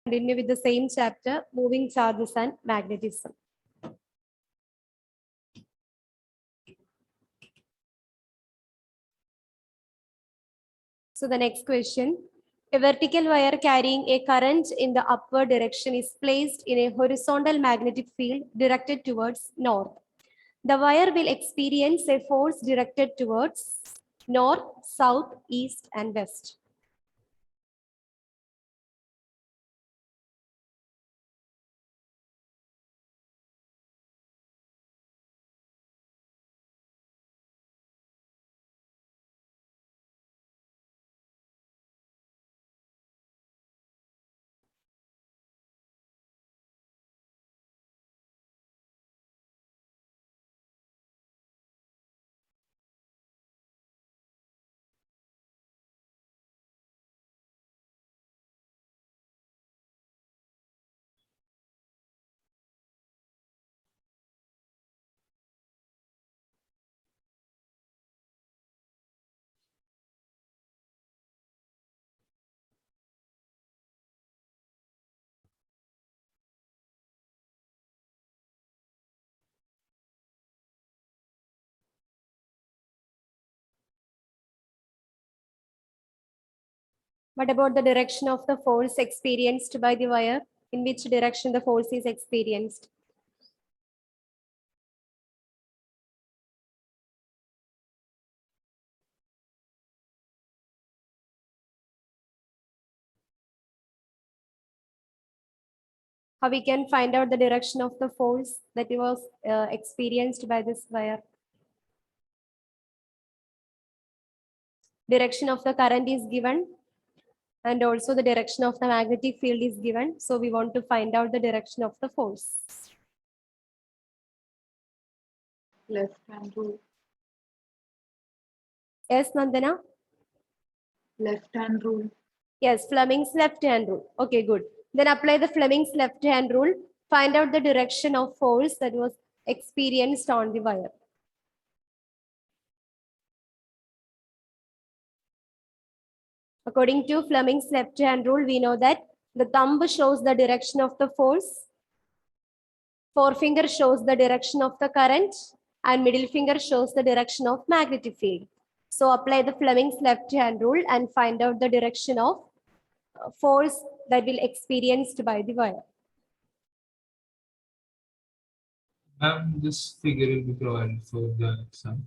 Continue with the same chapter, moving charges and magnetism. So the next question, a vertical wire carrying a current in the upward direction is placed in a horizontal magnetic field directed towards north. The wire will experience a force directed towards north, south, east, and west. What about the direction of the force experienced by the wire? In which direction the force is experienced? How we can find out the direction of the force that was experienced by this wire? Direction of the current is given, and also the direction of the magnetic field is given. So we want to find out the direction of the force. Left hand rule. Yes, Nandana? Left hand rule. Yes, Fleming's left hand rule. Okay, good. Then apply the Fleming's left hand rule. Find out the direction of force that was experienced on the wire. According to Fleming's left hand rule, we know that the thumb shows the direction of the force, forefinger shows the direction of the current, and middle finger shows the direction of magnetic field. So apply the Fleming's left hand rule and find out the direction of force that will experienced by the wire. Ma'am, this figure will be provided for the exam.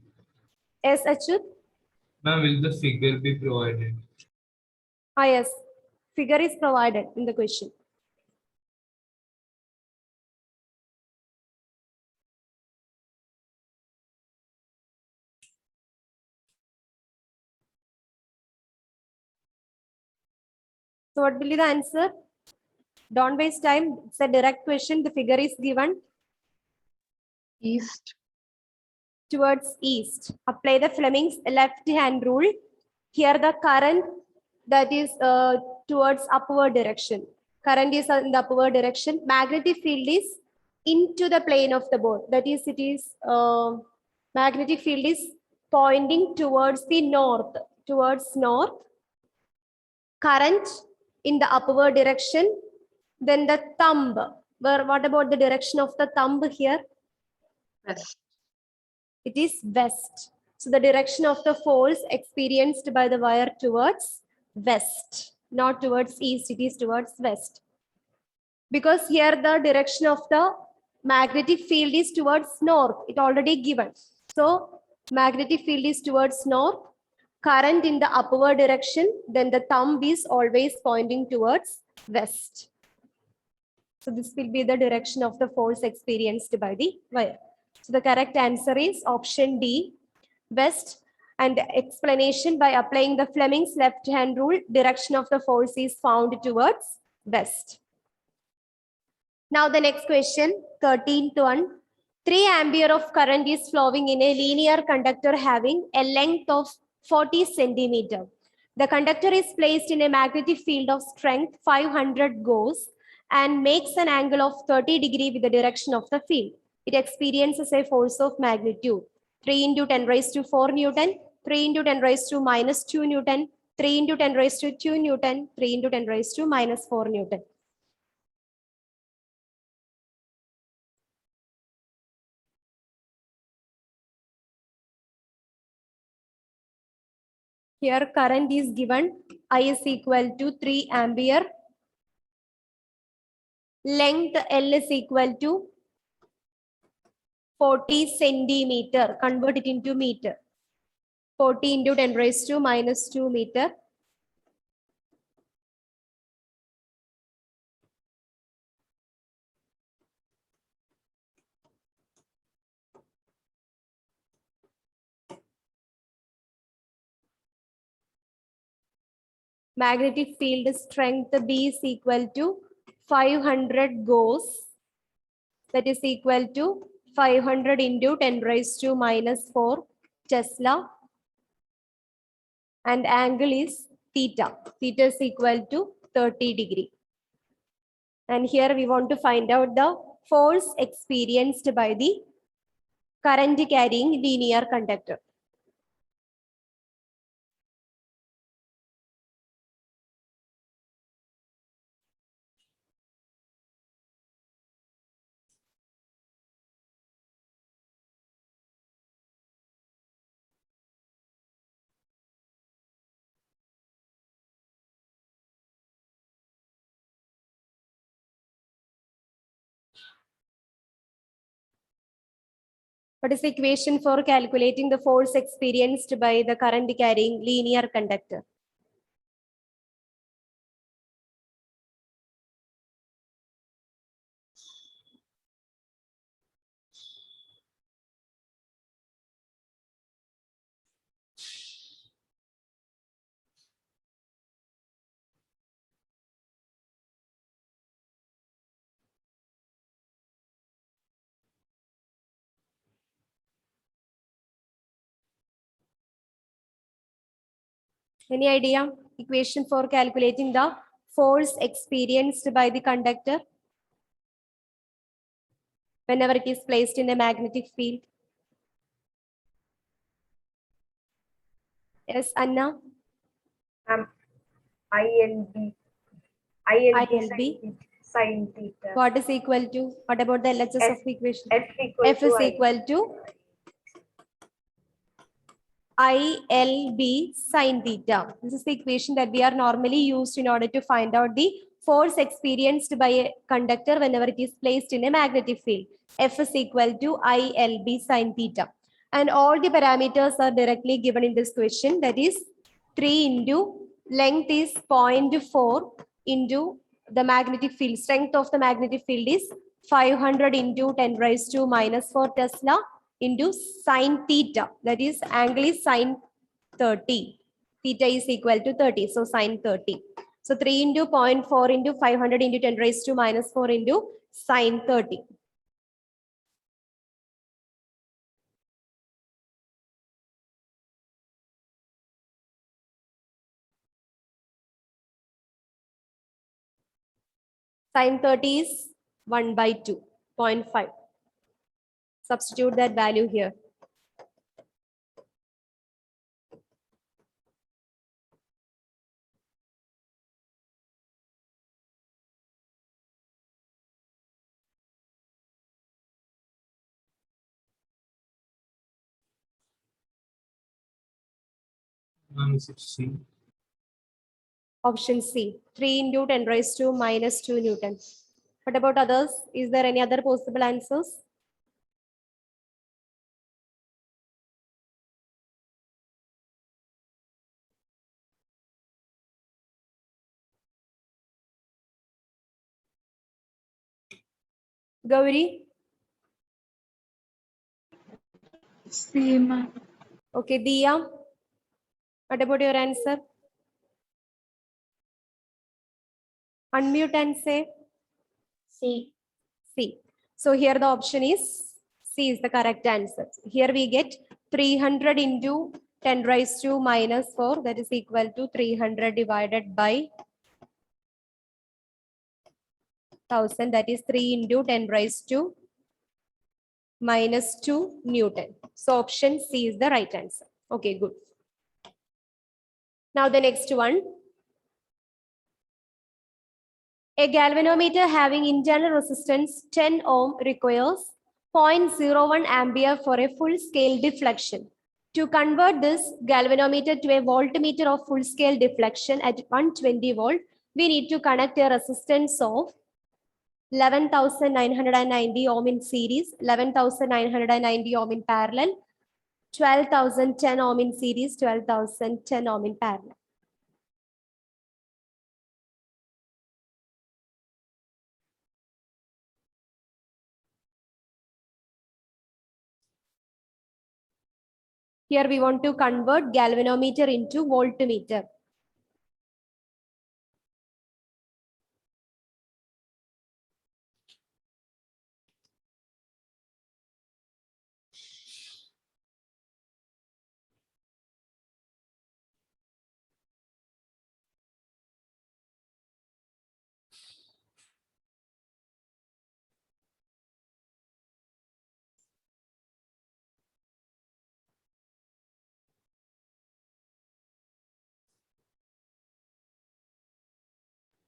Yes, Achut? Ma'am, will the figure be provided? Ah, yes, figure is provided in the question. So what will be the answer? Don't waste time. It's a direct question. The figure is given East. towards east. Apply the Fleming's left hand rule. Here the current that is towards upward direction. Current is in the upward direction. Magnetic field is into the plane of the ball. That is, it is magnetic field is pointing towards the north. Towards north. Current in the upward direction. Then the thumb. What about the direction of the thumb here? West. It is west. So the direction of the force experienced by the wire towards west, not towards east, it is towards west. Because here the direction of the magnetic field is towards north, it already given. So magnetic field is towards north, current in the upward direction, then the thumb is always pointing towards west. So this will be the direction of the force experienced by the wire. So the correct answer is option D, west. And explanation by applying the Fleming's left hand rule, direction of the force is found towards west. Now the next question, 13th one. 3 ampere of current is flowing in a linear conductor having a length of 40 centimeter. The conductor is placed in a magnetic field of strength 500 Gauss and makes an angle of 30 degrees with the direction of the field. It experiences a force of magnitude 3 into 10 raised to 4 Newton, 3 into 10 raised to -2 Newton, 3 into 10 raised to 2 Newton, 3 into 10 raised to -4 Newton. Here current is given. I is equal to 3 ampere. Length L is equal to 40 centimeter. Convert it into meter. 40 into 10 raised to minus 2 meter. Magnetic field strength B is equal to 500 Gauss. That is equal to 500 into 10 raised to minus 4 Tesla. And angle is theta. Theta is equal to 30 degree. And here we want to find out the force experienced by the current carrying linear conductor. What is the equation for calculating the force experienced by the current carrying linear conductor? Any idea? Equation for calculating the force experienced by the conductor whenever it is placed in a magnetic field. Yes, Anna? ILB. ILB. Sin theta. What is equal to? What about the LHS F- of the equation? F equal F to is I. equal to ILB sin theta. This is the equation that we are normally used in order to find out the force experienced by a conductor whenever it is placed in a magnetic field. F is equal to ILB sin theta. And all the parameters are directly given in this question. That is 3 into length is 0.4 into the magnetic field. Strength of the magnetic field is 500 into 10 raised to minus 4 Tesla into sine theta. That is angle is sine 30. Theta is equal to 30. So sine 30. So 3 into 0.4 into 500 into 10 raised to minus 4 into sine 30. Sine 30 is 1 by 2, 0.5. Substitute that value here. C. Option C, 3 into 10 raised to minus 2 Newton. What about others? Is there any other possible answers? Gauri? C, ma'am. Okay, Diya? What about your answer? Unmute and say C. C. So here the option is C is the correct answer. Here we get 300 into 10 raised to minus 4. That is equal to 300 divided by 1000. That is 3 into 10 raised to minus 2 Newton. So option C is the right answer. Okay, good. Now the next one. A galvanometer having internal resistance 10 ohm requires 0.01 ampere for a full scale deflection. To convert this galvanometer to a voltmeter of full scale deflection at 120 volt, we need to connect a resistance of 11,990 ohm in series, 11,990 ohm in parallel, 12,010 ohm in series, 12,010 ohm in parallel. Here we want to convert galvanometer into voltmeter.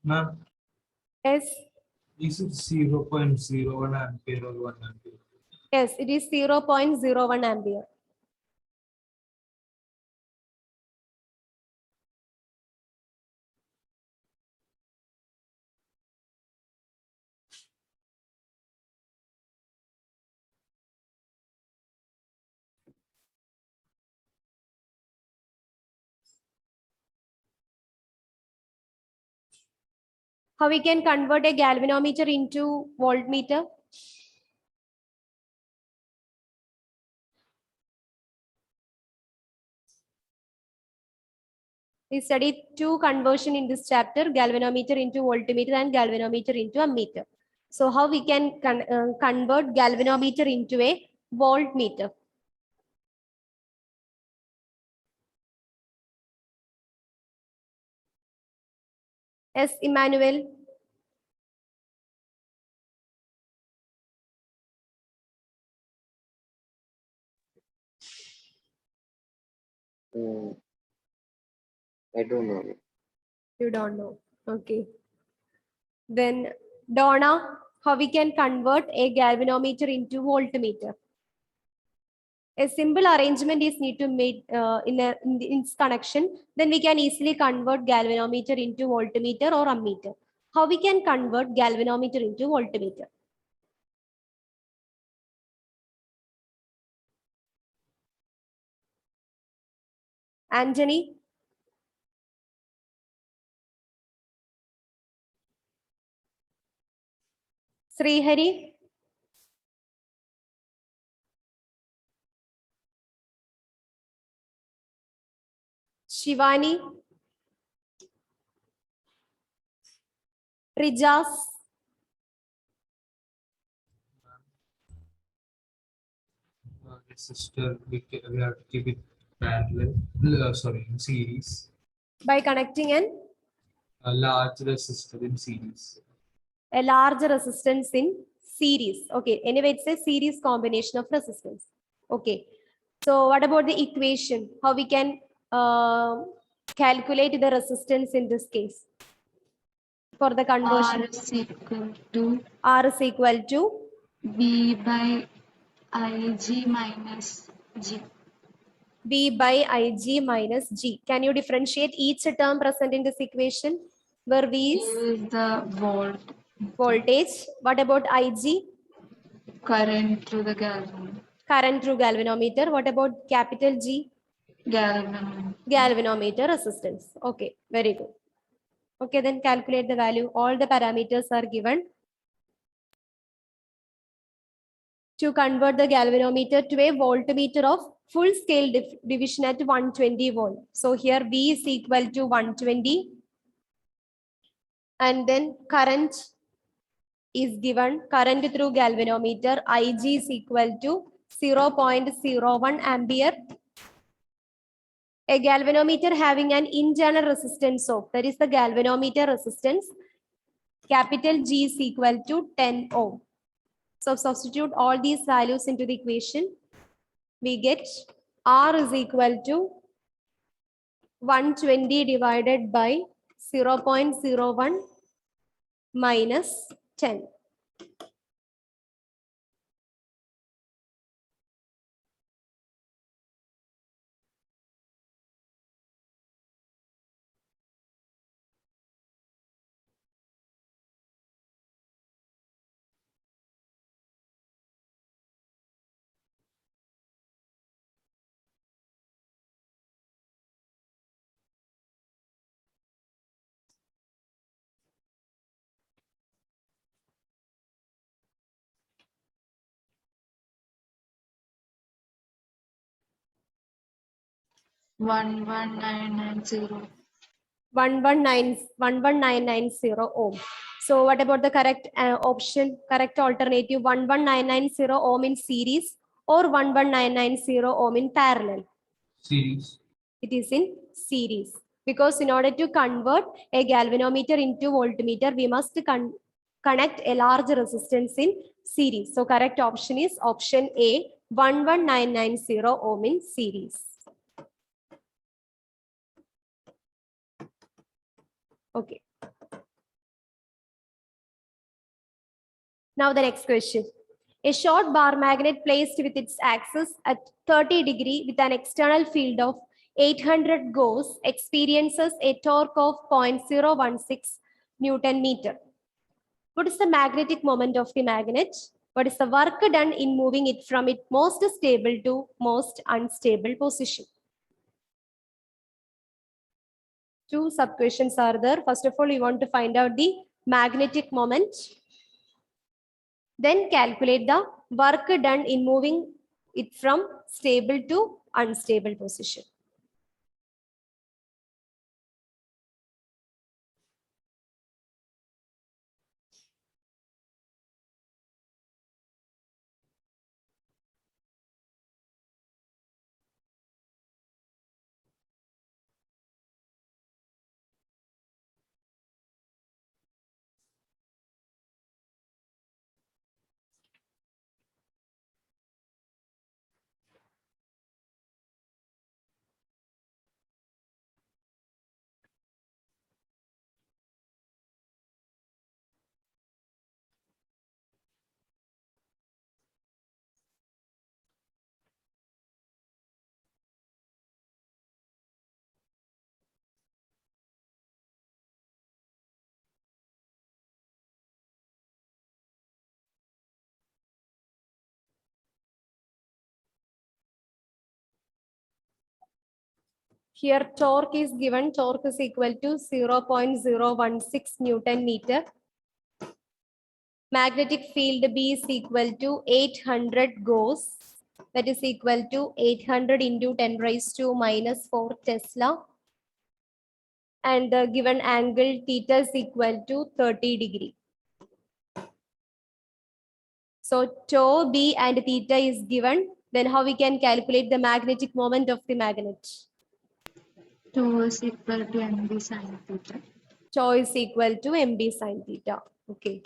Ma'am, Yes, is it 0.01 ampere or 1 ampere? yes, it is 0.01 ampere. How we can convert a galvanometer into voltmeter? We studied two conversion in this chapter, galvanometer into voltmeter and galvanometer into ammeter. So how we can convert galvanometer into a voltmeter? Yes, Emmanuel. I don't know. You don't know. Okay. Then Donna, how we can convert a galvanometer into voltmeter? A simple arrangement is need to make in its connection. Then we can easily convert galvanometer into voltmeter or ammeter. How we can convert galvanometer into voltmeter? Anjani? Srihari? Shivani? Rijas? Resistor, we have to keep it parallel, sorry, in series. By connecting A large resistor in series. a large resistance in series. Okay, anyway, it's a series combination of resistance. Okay, so what about the equation? How we can calculate the resistance in this case for the conversion? R is equal to R is equal to V by Ig minus G. V by Ig minus G. Can you differentiate each term present in this equation? Where V U is is the voltage. What about Ig? current through the galvanometer. Current through galvanometer. What about capital G? Galvanometer. Galvanometer resistance. Okay, very good. Okay, then calculate the value. All the parameters are given. To convert the galvanometer to a voltmeter of full scale division at 120 volt. So here V is equal to 120. And then current is given. Current through galvanometer Ig is equal to 0.01 ampere. A galvanometer having an internal resistance of, that is the galvanometer resistance, capital G is equal to 10 ohm. So substitute all these values into the equation. We get R is equal to 120 divided by 0.01 minus 10. 11990. 119990 ohm. So what about the correct option, correct alternative? 11990 ohm in series or 11990 ohm in parallel? Series. It is in series, because in order to convert a galvanometer into voltmeter, we must connect a large resistance in series. So correct option is option A, 11990 ohm in series. Okay. Now the next question. A short bar magnet placed with its axis at 30 degree with an external field of 800 Gauss experiences a torque of 0.016 Newton meter. What is the magnetic moment of the magnet? What is the work done in moving it from its most stable to most unstable position? Two sub questions are there. First of all, you want to find out the magnetic moment. Then calculate the work done in moving it from stable to unstable position. Here torque is given, torque is equal to 0.016 Newton meter. Magnetic field B is equal to 800 Gauss, that is equal to 800 into 10 raised to minus 4 Tesla. And the given angle theta is equal to 30 degree. So tau B and theta is given. Then how we can calculate the magnetic moment of the magnet? Tau is equal to MB sin theta. Tau is equal to MB sin theta. Okay.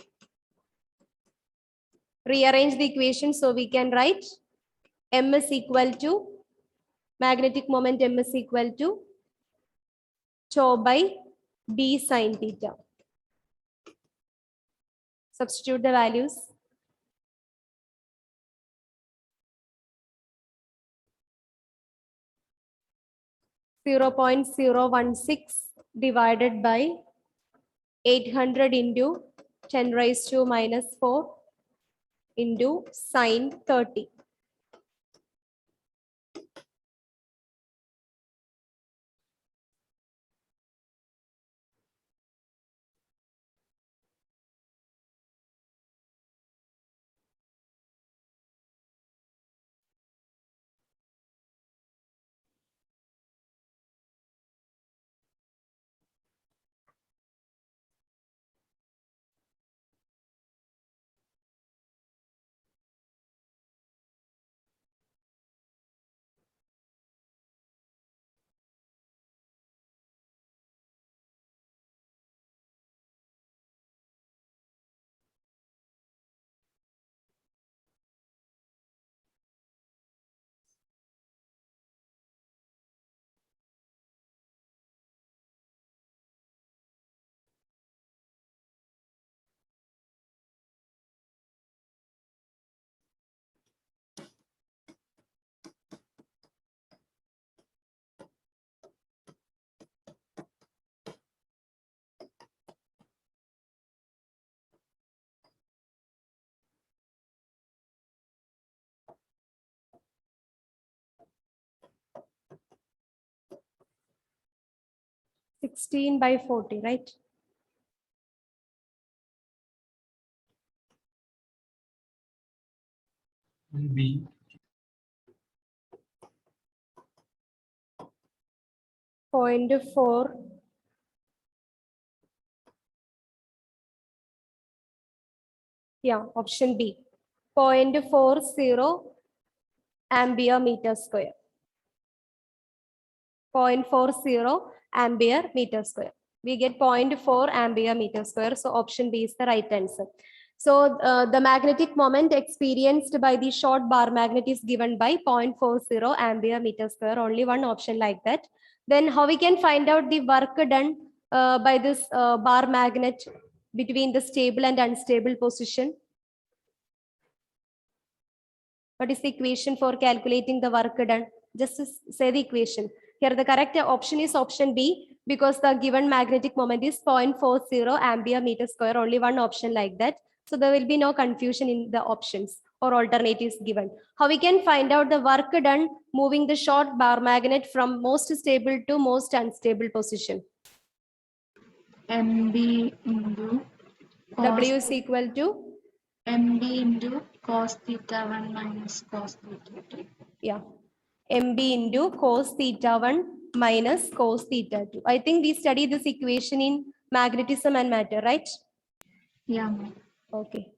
Rearrange the equation so we can write M is equal to, magnetic moment M is equal to tau by B sin theta. Substitute the values. (0.016) divided by 800 into 10 raised to minus 4 into sine 30. (16 by 40), right? And B. 0.4. Yeah, option B. 0.40 ampere meter square. 0.40 ampere meter square. We get 0.4 ampere meter square. So option B is the right answer. So the magnetic moment experienced by the short bar magnet is given by 0.40 ampere meter square. Only one option like that. Then how we can find out the work done by this bar magnet between the stable and unstable position? What is the equation for calculating the work done? Just say the equation. Here the correct option is option B, because the given magnetic moment is 0.40 ampere meter square. Only one option like that. So there will be no confusion in the options or alternatives given. How we can find out the work done moving the short bar magnet from most stable to most unstable position? MB into W is equal to? MB into cos theta 1 minus cos theta 2. Yeah. MB into cos theta 1 minus cos theta 2. I think we studied this equation in magnetism and matter, right? Yeah, ma'am. Okay.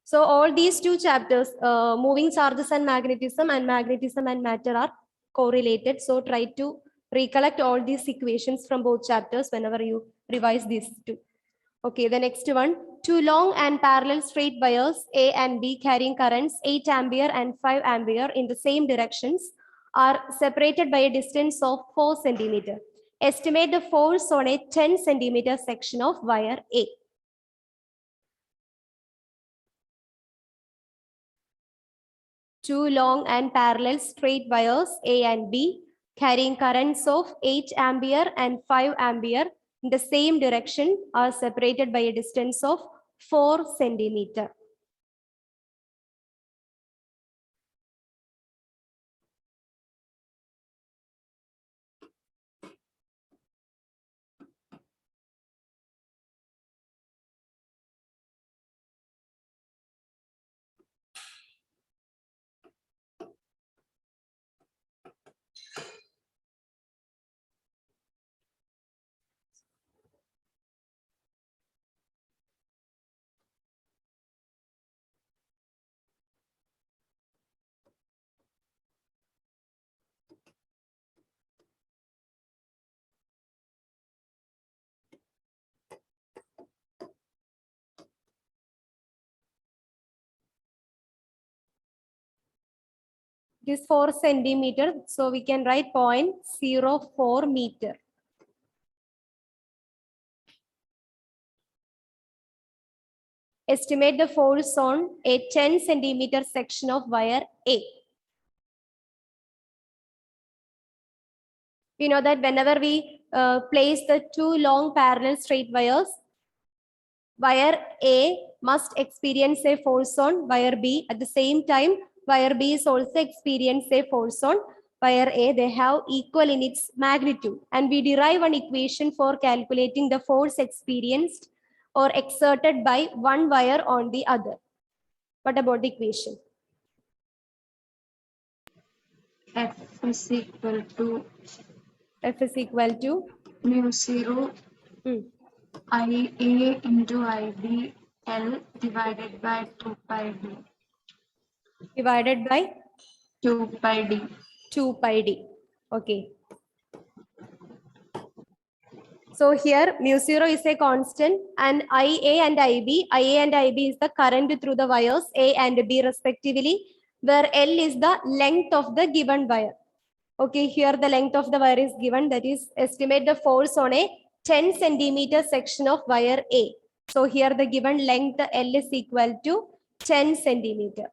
So all these two chapters, moving charges and magnetism and matter are correlated. So try to recollect all these equations from both chapters whenever you revise these two. Okay, the next one. Two long and parallel straight wires A and B carrying currents 8 ampere and 5 ampere in the same directions are separated by a distance of 4 centimeter. Estimate the force on a 10 centimeter section of wire A. Two long and parallel straight wires A and B carrying currents of 8 ampere and 5 ampere in the same direction are separated by a distance of 4 centimeter. It is 4 centimeter, so we can write 0.04 meter. Estimate the force on a 10 centimeter section of wire A. We know that whenever we place the two long parallel straight wires, wire A must experience a force on wire B. At the same time, wire B is also experience a force on wire A. They have equal in its magnitude. And we derive an equation for calculating the force experienced or exerted by one wire on the other. What about the equation? F is equal to mu 0 IA into IB L divided by 2 pi D. Divided by 2 pi D. 2 pi D. Okay. So here mu0 is a constant and IA and IB is the current through the wires A and B respectively, where L is the length of the given wire. Okay, here the length of the wire is given, that is estimate the force on a 10 centimeter section of wire A. So here the given length L is equal to 10 centimeter.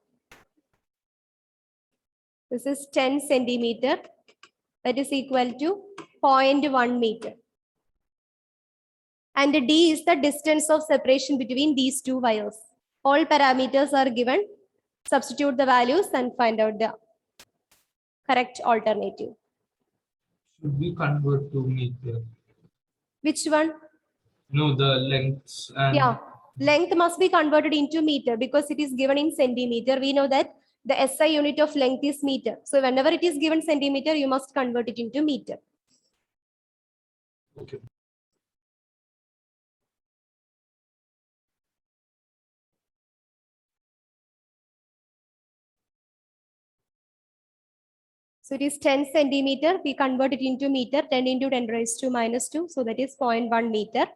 This is 10 centimeter, that is equal to 0.1 meter. And D is the distance of separation between these two wires. All parameters are given. Substitute the values and find out the correct alternative. Should we convert to meter? Which one? No, the lengths and Yeah, length must be converted into meter because it is given in centimeter. We know that the SI unit of length is meter. So whenever it is given centimeter, you must convert it into meter. Okay. So it is 10 centimeter. We convert it into meter, 10 into 10 raised to minus 2. So that is 0.1 meter.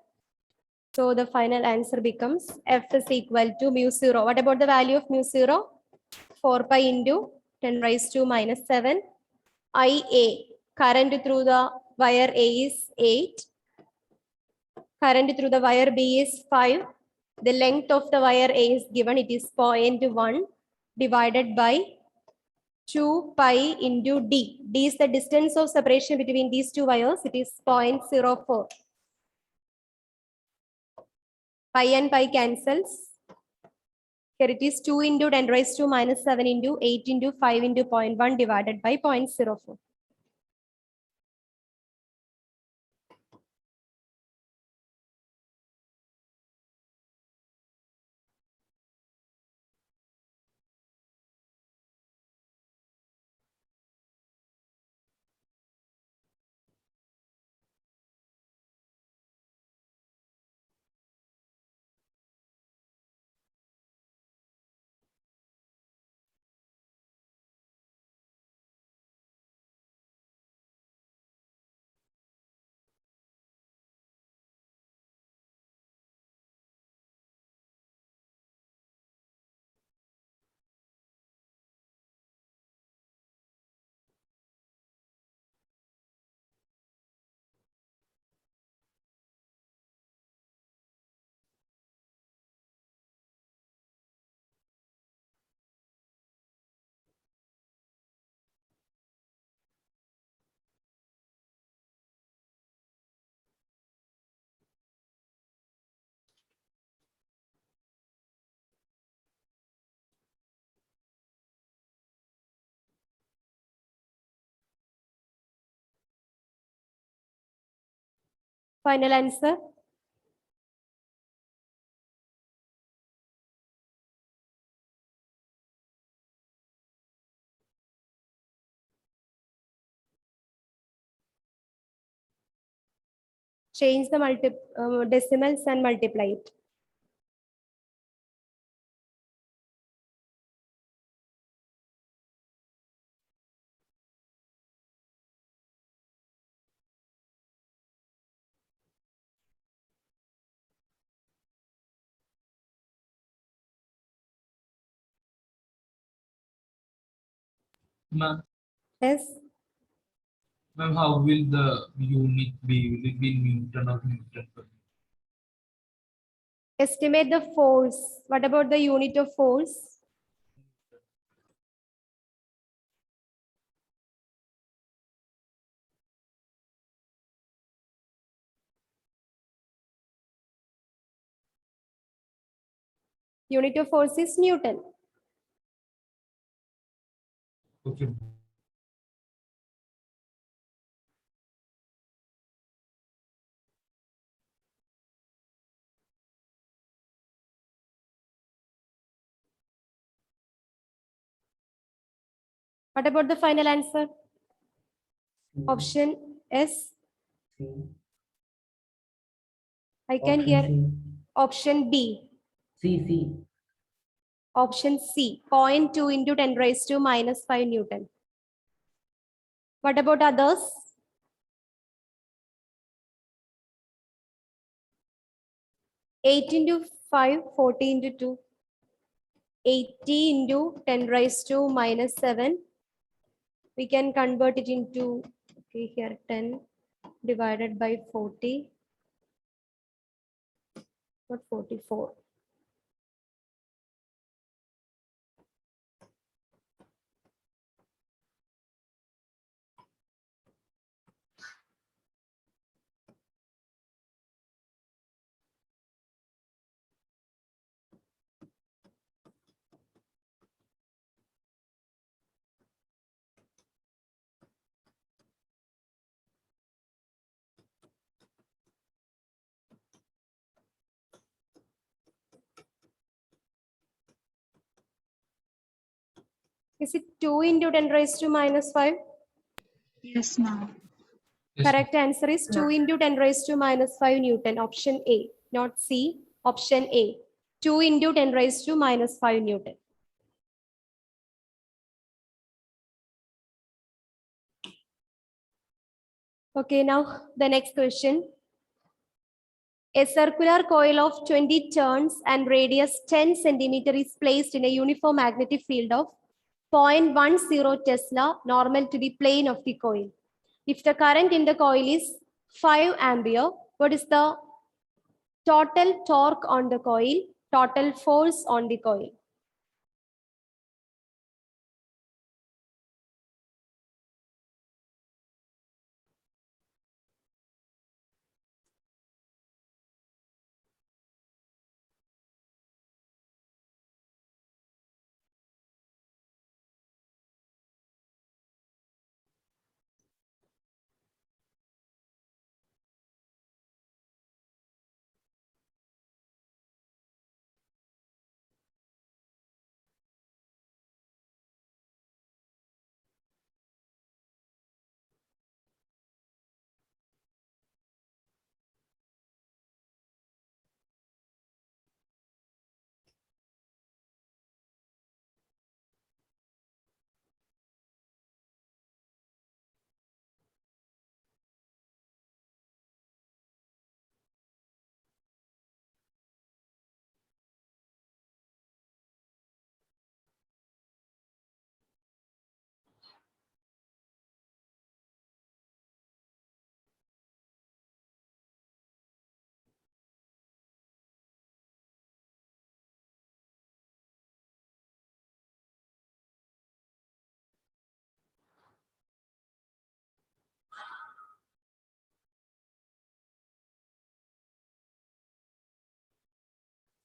So the final answer becomes F is equal to mu 0. What about the value of mu 0? 4 pi into 10 raised to minus 7. IA, current through the wire A is 8. Current through the wire B is 5. The length of the wire A is given. It is 0.1 divided by 2 pi into D. D is the distance of separation between these two wires. It is 0.04. Pi and pi cancels. Here it is 2 into 10 raised to minus 7 into 8 into 5 into 0.1 divided by 0.04. Final answer. Change the decimals and multiply it. Ma'am, Yes. ma'am, how will the unit be? Will it be Newton or Newton per meter? Estimate the force. What about the unit of force? Unit of force is Newton. Okay. What about the final answer? Option S. C. I can Option hear C. option B. C. Option C. 0.2 into 10 raised to minus 5 Newton. What about others? Eight into 5, 40 into 2. 80 into 10 raised to minus 7. We can convert it into, okay, here 10 divided by 40. What 44? Is it 2 into 10 raised to minus 5? Yes, ma'am. Yes, Correct answer is 2 into 10 raised to minus 5 Newton. Option A, not C. Option A, 2 into 10 raised to minus 5 Newton. Okay, now the next question. A circular coil of 20 turns and radius 10 centimeter is placed in a uniform magnetic field of 0.10 Tesla normal to the plane of the coil. If the current in the coil is 5 ampere, what is the total torque on the coil, total force on the coil?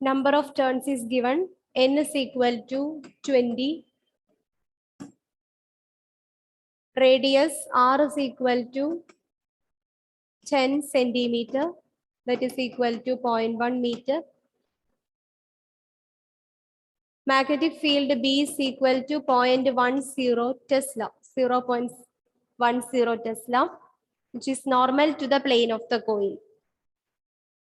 Number of turns is given. N is equal to 20. Radius R is equal to 10 centimeter. That is equal to 0.1 meter. Magnetic field B is equal to 0.10 Tesla, 0.10 Tesla, which is normal to the plane of the coil.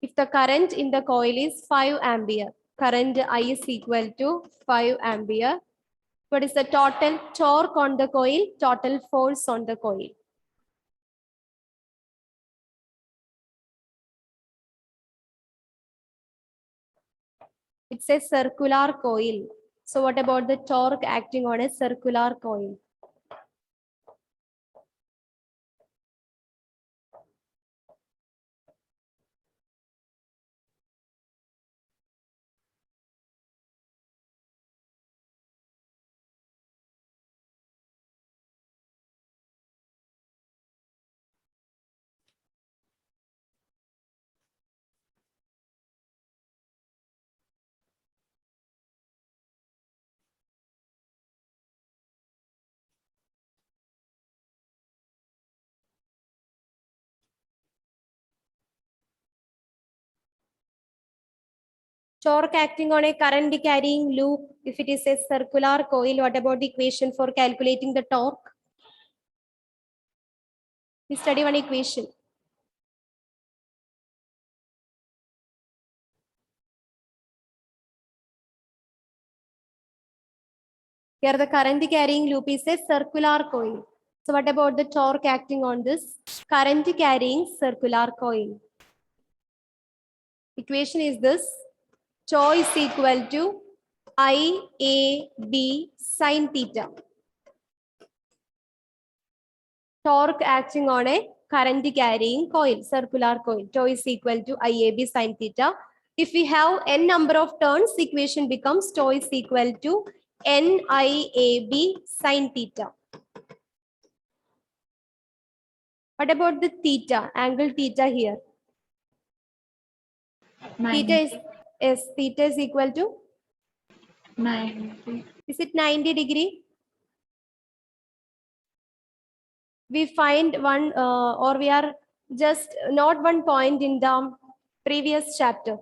If the current in the coil is 5 ampere, current I is equal to 5 ampere. What is the total torque on the coil, total force on the coil? It's a circular coil. So what about the torque acting on a circular coil? Torque acting on a current carrying loop, if it is a circular coil, what about the equation for calculating the torque? We study one equation. Here the current carrying loop is a circular coil. So what about the torque acting on this current carrying circular coil? Equation is this. Tau is equal to IAB sine theta. Torque acting on a current carrying coil, circular coil. Tau is equal to IAB sine theta. If we have n number of turns, equation becomes tau is equal to NIAB sine theta. What about the theta, angle theta here? Theta is equal to? 90. Is it 90 degree? We find one or we are just not one point in the previous chapter.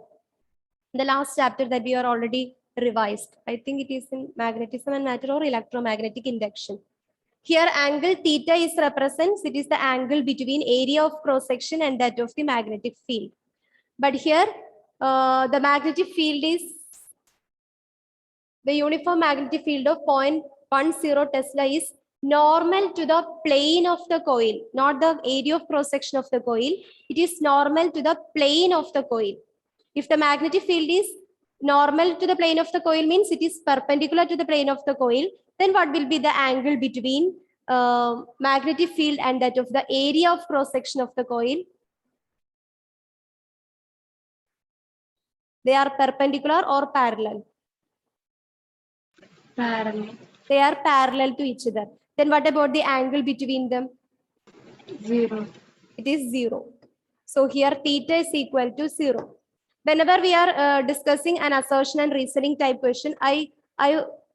The last chapter that we are already revised. I think it is in magnetism and matter or electromagnetic induction. Here angle theta is represents, it is the angle between area of cross section and that of the magnetic field. But here the magnetic field is the uniform magnetic field of 0.10 Tesla is normal to the plane of the coil, not the area of cross section of the coil. It is normal to the plane of the coil. If the magnetic field is normal to the plane of the coil, means it is perpendicular to the plane of the coil, then what will be the angle between magnetic field and that of the area of cross section of the coil? They are perpendicular or parallel? Parallel. They are parallel to each other. Then what about the angle between them? 0. It is 0. So here theta is equal to 0. Whenever we are discussing an assertion and reasoning type question, I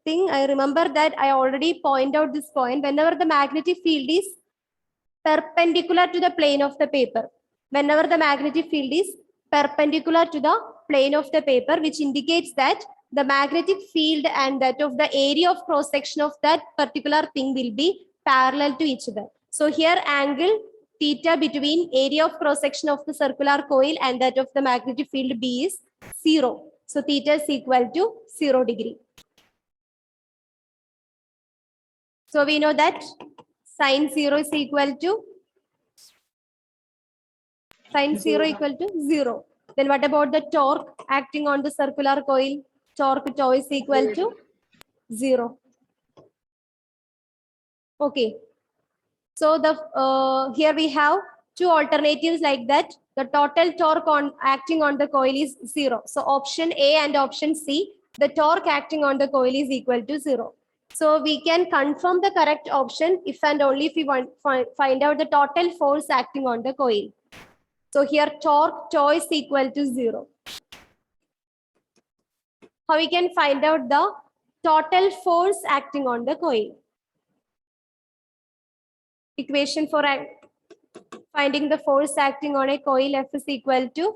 think I remember that I already point out this point. Whenever the magnetic field is perpendicular to the plane of the paper, whenever the magnetic field is perpendicular to the plane of the paper, which indicates that the magnetic field and that of the area of cross section of that particular thing will be parallel to each other. So here angle theta between area of cross section of the circular coil and that of the magnetic field B is 0. So theta is equal to 0 degree. So we know that sine 0 is equal to sine 0 equal to 0. Then what about the torque acting on the circular coil? Torque tau is equal to 0. Okay. So the here we have two alternatives like that. The total torque on acting on the coil is 0. So option A and option C, the torque acting on the coil is equal to 0. So we can confirm the correct option if and only if we want find out the total force acting on the coil. So here torque tau is equal to 0. How we can find out the total force acting on the coil? Equation for finding the force acting on a coil, F is equal to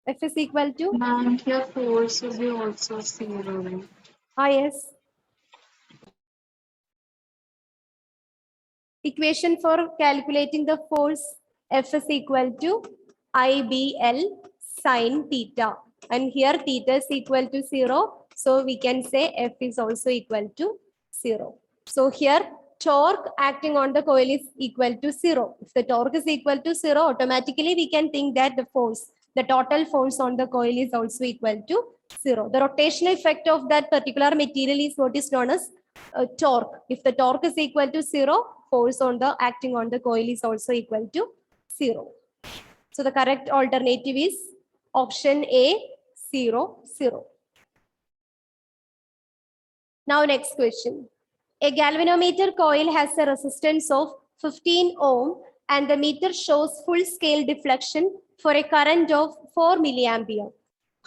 F is equal to And here force will be also 0. Right? yes. Equation for calculating the force, F is equal to IBL sine theta. And here theta is equal to 0. So we can say F is also equal to 0. So here torque acting on the coil is equal to 0. If the torque is equal to 0, automatically we can think that the force, the total force on the coil is also equal to 0. The rotational effect of that particular material is what is known as torque. If the torque is equal to 0, force on the acting on the coil is also equal to 0. So the correct alternative is option A, 0, 0. Now next question. A galvanometer coil has a resistance of 15 ohm and the meter shows full scale deflection for a current of 4 milliampere.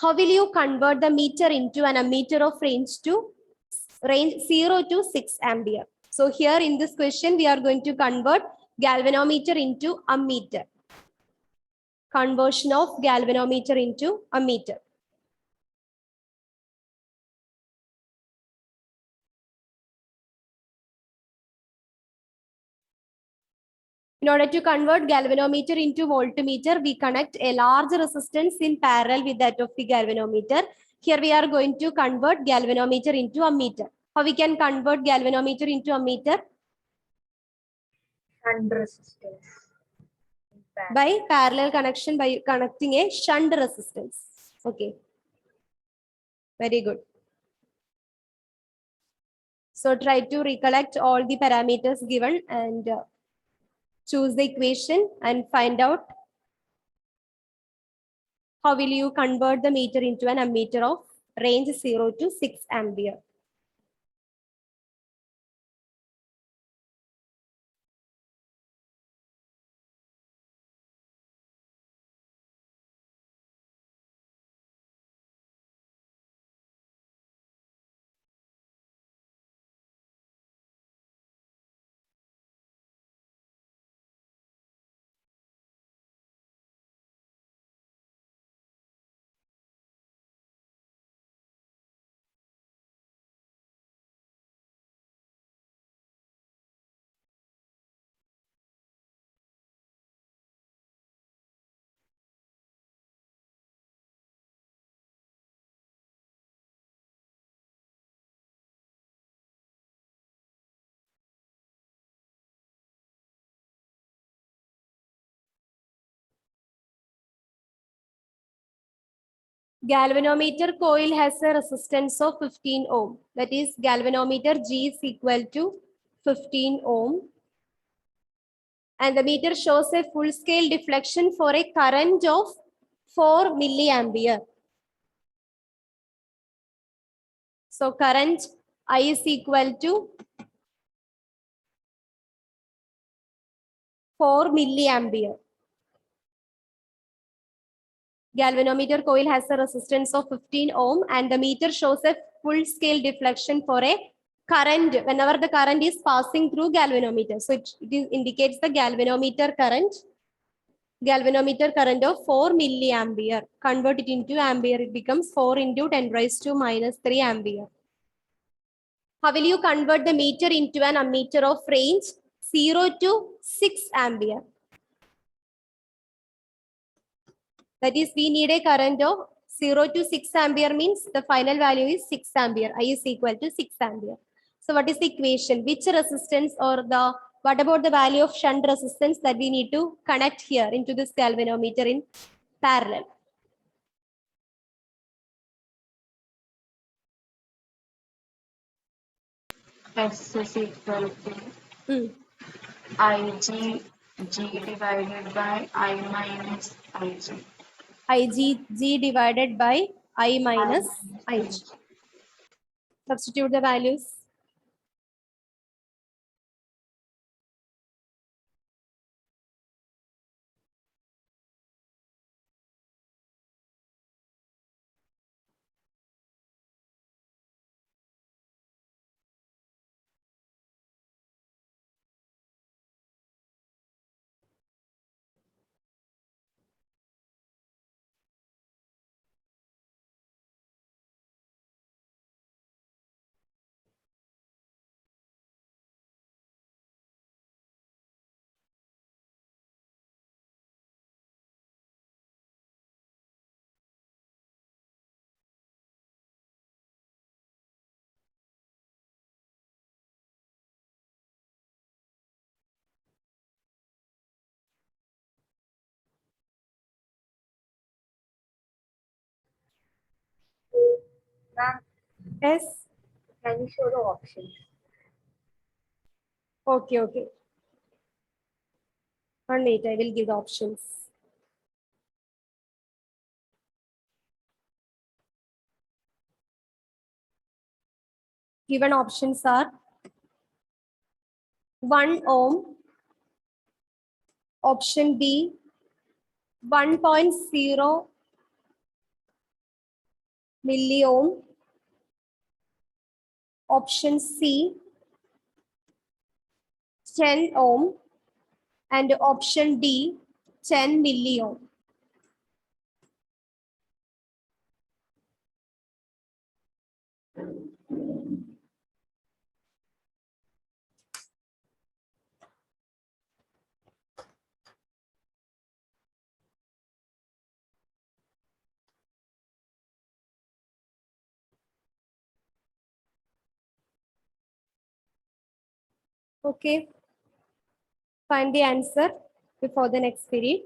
How will you convert the meter into an ammeter of range 0 to 6 ampere? So here in this question, we are going to convert galvanometer into ammeter. Conversion of galvanometer into ammeter. In order to convert galvanometer into voltmeter, we connect a large resistance in parallel with that of the galvanometer. Here we are going to convert galvanometer into ammeter. How we can convert galvanometer into ammeter? Shunt resistance. By parallel connection, by connecting a shunt resistance. Okay. Very good. So try to recollect all the parameters given and choose the equation and find out how will you convert the meter into an ammeter of range 0 to 6 ampere. Galvanometer coil has a resistance of 15 ohm. That is, galvanometer G is equal to 15 ohm. And the meter shows a full scale deflection for a current of 4 milliampere. So current I is equal to 4 milliampere. Galvanometer coil has a resistance of 15 ohm and the meter shows a full scale deflection for a current whenever the current is passing through galvanometer. So it indicates the galvanometer current of 4 milliampere. Convert it into ampere, it becomes 4 into 10 raised to minus 3 ampere. How will you convert the meter into an ammeter of range 0 to 6 ampere? That is, we need a current of 0 to 6 ampere means the final value is 6 ampere. I is equal to 6 ampere. So what is the equation? Which resistance or what about the value of shunt resistance that we need to connect here into this galvanometer in parallel? S is equal to Hmm. IG G divided by I minus IG. G divided by I minus IG. Substitute the values. Ma'am, Yes. can you show the options? Okay, okay. 1 minute, I will give the options. Given options are 1 ohm, option B 1.0 milliohm, option C 10 ohm, and option D 10 milliohm. Okay. Find the answer before the next period.